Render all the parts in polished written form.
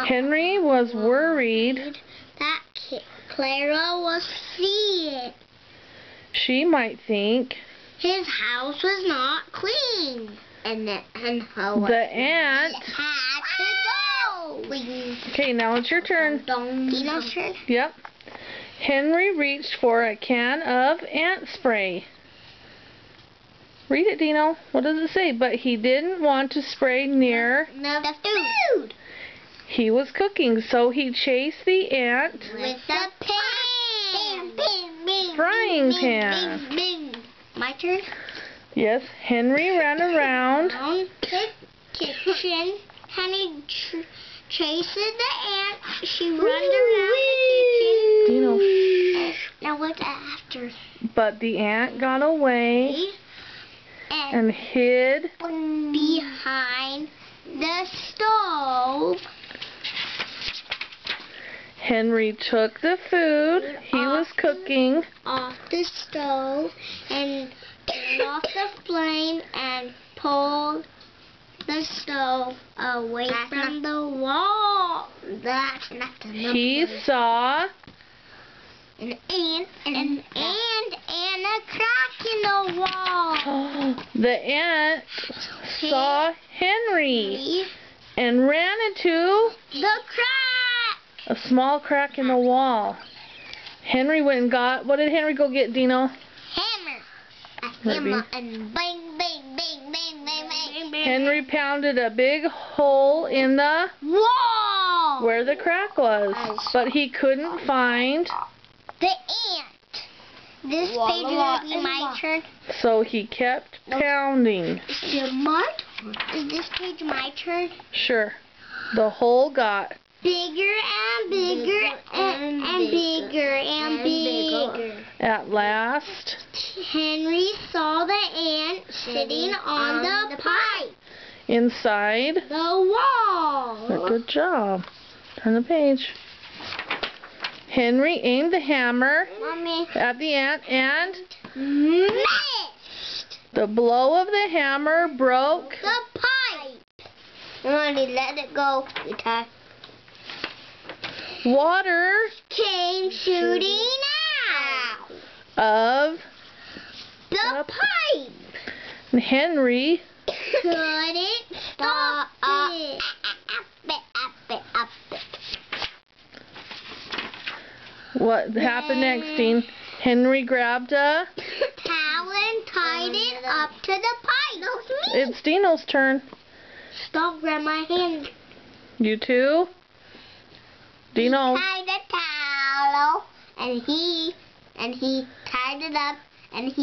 Henry was worried that Clara was seeing. She might think his house was not clean. And the ant had to go. Okay, now it's your turn. Dino's turn? Yep. Henry reached for a can of ant spray. Read it, Dino. What does it say? But he didn't want to spray near the food. He was cooking, so he chased the ant with the pan. Frying pan. My turn? Yes. Henry ran around the kitchen. Henry chases the ant. She runs around the kitchen. Dino, shh. Now what's after? But the ant got away and hid behind the stove. Henry took the food he was cooking off the stove and turned off the flame and pulled the stove away from the wall. That's not the number. He saw an ant and a crack in the wall. The ant saw Henry and ran into the crack. A small crack in the wall. Henry went and got, what did Henry go get, Dino? Hammer. A hammer and bang, bang, bang, bang, bang, bang. Henry pounded a big hole in the wall where the crack was, but he couldn't find the ant. This page will be my turn. So he kept pounding. Is this page my turn? Sure. The hole got bigger and bigger and bigger and bigger. At last, Henry saw the ant sitting on the pipe inside the wall. Good job. Turn the page. Henry aimed the hammer at the ant and missed. The blow of the hammer broke the pipe. Mommy, let it go. Water came shooting out of the pipe. Henry couldn't stop it. What happened next, Dean? Henry grabbed a towel and tied it up to the pipe. It's Dino's turn. Stop, grab my hand. You too? Dino. He tied the towel and he tied it up and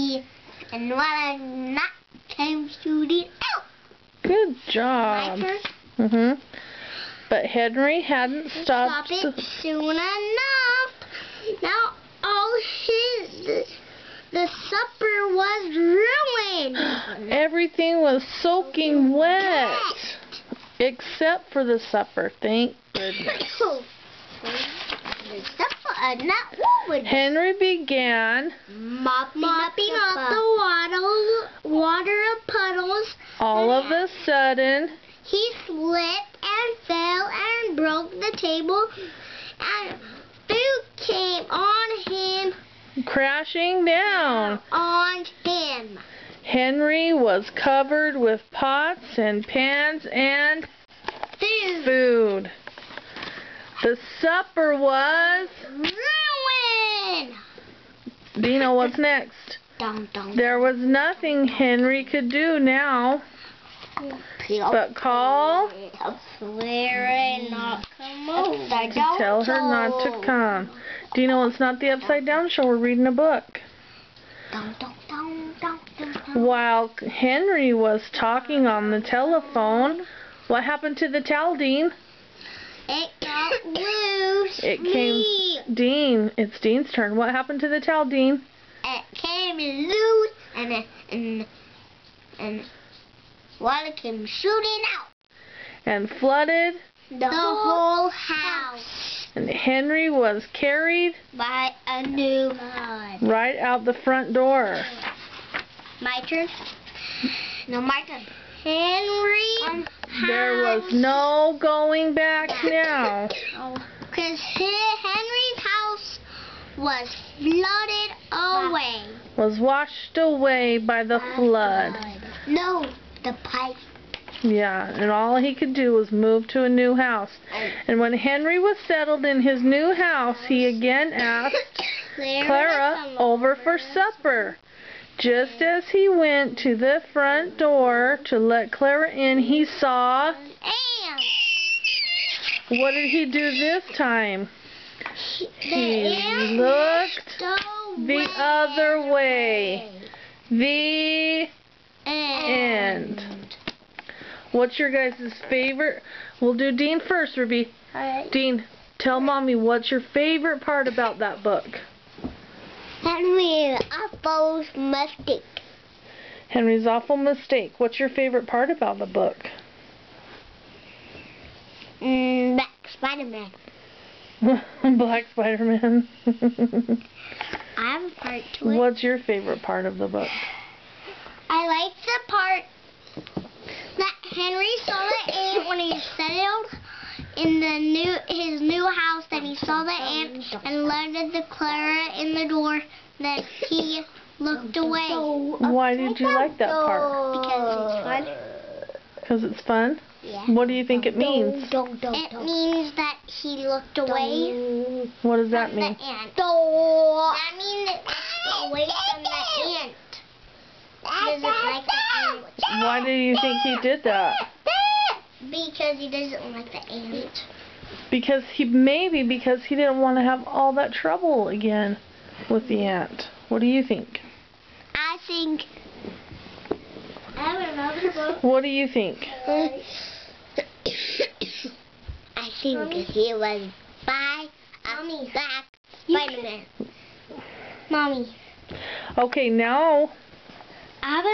when a knot came shooting out. Good job. My turn? But Henry hadn't stopped it soon enough. Now the supper was ruined. Everything was soaking wet. Except for the supper, thank goodness. Henry began mopping up the water puddles. All of a sudden, he slipped and fell and broke the table, and food came on him. Crashing down on him. Henry was covered with pots and pans and food. The supper was ruined. Dino, what's next? There was nothing Henry could do now but call to tell her not to come. Dino, it's not the upside down show. We're reading a book. While Henry was talking on the telephone, what happened to the towel, Dean? It got loose. Dean, it's Dean's turn. What happened to the towel, Dean? It came loose and water came shooting out. And flooded the whole house. And Henry was carried by a new flood. Right out the front door. My turn? No, my turn. Henry There was no going back now. Because Henry's house was flooded away. Was washed away by the flood. No, the pipe. Yeah, and all he could do was move to a new house. And when Henry was settled in his new house, he again asked Clara over for supper. Just as he went to the front door to let Clara in, he saw... Ants. What did he do this time? He looked the other way. The end. What's your guys' favorite? We'll do Dean first, Ruby. Dean, tell Mommy what's your favorite part about that book? Henry's awful mistake. Henry's awful mistake. What's your favorite part about the book? Black Spider-Man. Black Spider-Man. I have a part to it. What's your favorite part of the book? I like the part that Henry saw the ant when he settled in his new house. Then he saw the ant and landed the Clara in the door. Then he looked away. Why did you like that part? Because it's fun. Because it's fun? Yeah. What do you think it means? It means that he looked away. What does that from mean? The ant. That means it looked away from the ant. He doesn't like the ant. Why do you think he did that? Because he doesn't like the ant. Because he didn't want to have all that trouble again with the ant. What do you think? I think. I have another book. What do you think? I think he was by a black Spider-Man. Mommy. Okay, now I have